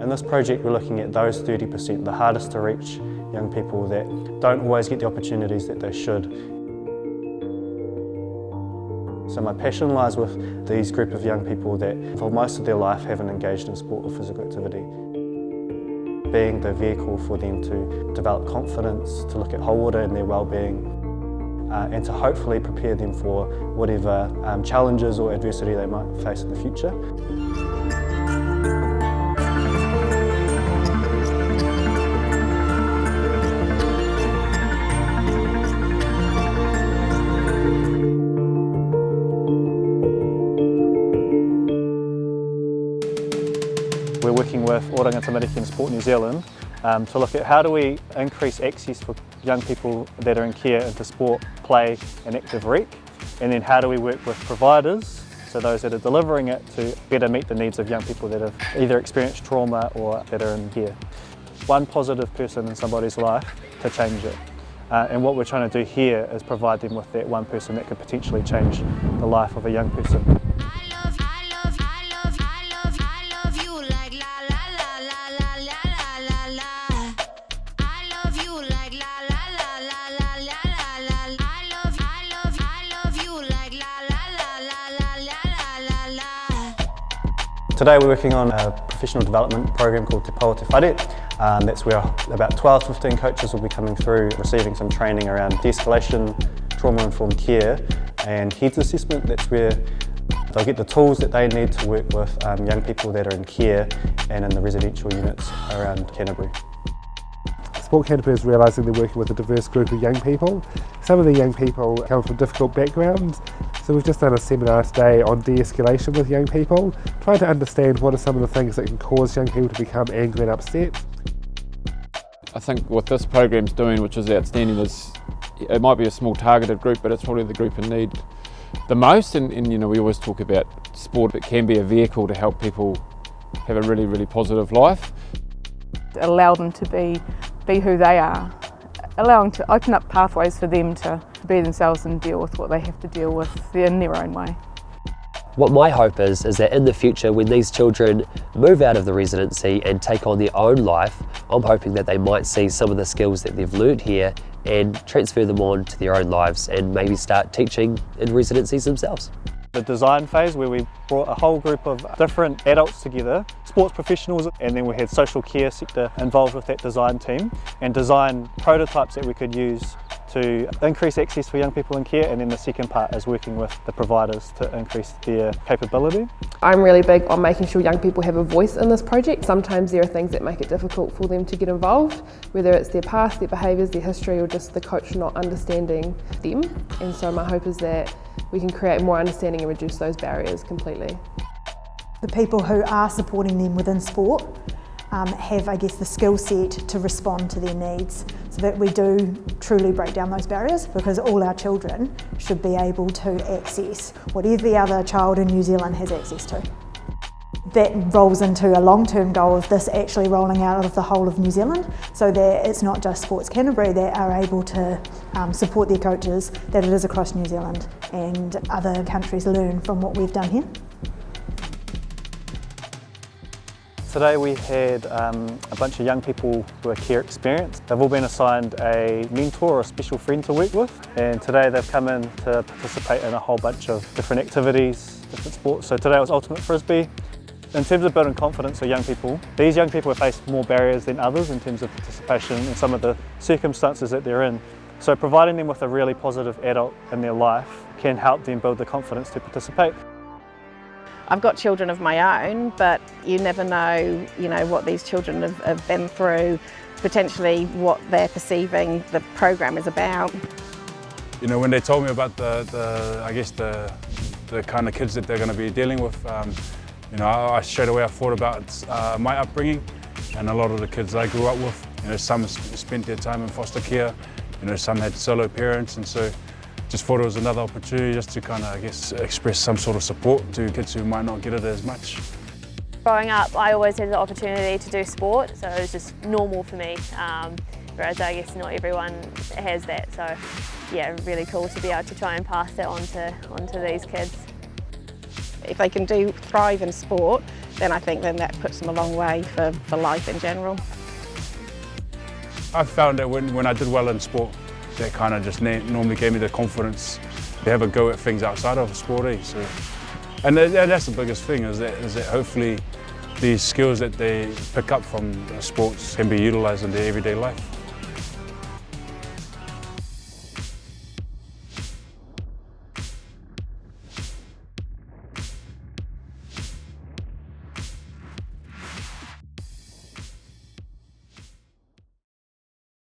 In this project we're looking at those 30%, the hardest to reach young people that don't always get the opportunities that they should. So my passion lies with these group of young people that for most of their life haven't engaged in sport or physical activity. Being the vehicle for them to develop confidence, to look at whole order and their well-being, and to hopefully prepare them for whatever challenges or adversity they might face in the future. We're working with Oranga Tamariki and Sport New Zealand to look at how do we increase access for young people that are in care into sport, play and active rec, and then how do we work with providers, so those that are delivering it, to better meet the needs of young people that have either experienced trauma or that are in care. One positive person in somebody's life to change it. And what we're trying to do here is provide them with that one person that could potentially change the life of a young person. Today we're working on a professional development program called Te Pou, Te Whare. That's where about 12 to 15 coaches will be coming through, receiving some training around de-escalation, trauma-informed care and heads assessment. That's where they'll get the tools that they need to work with young people that are in care and in the residential units around Canterbury. Sport Canterbury is realising they're working with a diverse group of young people. Some of the young people come from difficult backgrounds, so we've just done a seminar today on de-escalation with young people, trying to understand what are some of the things that can cause young people to become angry and upset. I think what this program's doing, which is outstanding, is it might be a small targeted group, but it's probably the group in need the most. And you know, we always talk about sport, it can be a vehicle to help people have a really, really positive life. Allow them to be who they are, allowing to open up pathways for them to be themselves and deal with what they have to deal with in their own way. What my hope is that in the future, when these children move out of the residency and take on their own life, I'm hoping that they might see some of the skills that they've learned here and transfer them on to their own lives and maybe start teaching in residencies themselves. The design phase, where we brought a whole group of different adults together, sports professionals, and then we had social care sector involved with that design team, and design prototypes that we could use to increase access for young people in care. And then the second part is working with the providers to increase their capability. I'm really big on making sure young people have a voice in this project. Sometimes there are things that make it difficult for them to get involved, whether it's their past, their behaviours, their history, or just the coach not understanding them. And so my hope is that we can create more understanding and reduce those barriers completely. The people who are supporting them within sport have, I guess, the skill set to respond to their needs, so that we do truly break down those barriers, because all our children should be able to access what every other child in New Zealand has access to. That rolls into a long-term goal of this actually rolling out of the whole of New Zealand, so that it's not just Sports Canterbury that are able to support their coaches, that it is across New Zealand and other countries learn from what we've done here. Today we had a bunch of young people who are care experienced. They've all been assigned a mentor or a special friend to work with, and today they've come in to participate in a whole bunch of different activities, different sports. So today was ultimate frisbee. In terms of building confidence for young people, these young people have faced more barriers than others in terms of participation and some of the circumstances that they're in. So providing them with a really positive adult in their life can help them build the confidence to participate. I've got children of my own, but you never know, what these children have been through, potentially what they're perceiving the program is about. When they told me about I guess the kind of kids that they're going to be dealing with, I straight away thought about my upbringing and a lot of the kids I grew up with. Some spent their time in foster care, some had solo parents, and so just thought it was another opportunity just to kind of, I guess, express some sort of support to kids who might not get it as much. Growing up, I always had the opportunity to do sport, so it was just normal for me, whereas I guess not everyone has that. So yeah, really cool to be able to try and pass that on to these kids. if they can thrive in sport, then I think then that puts them a long way for life in general. I found that when I did well in sport, that kind of just normally gave me the confidence to have a go at things outside of sport. So, and that's the biggest thing, is that hopefully these skills that they pick up from sports can be utilised in their everyday life.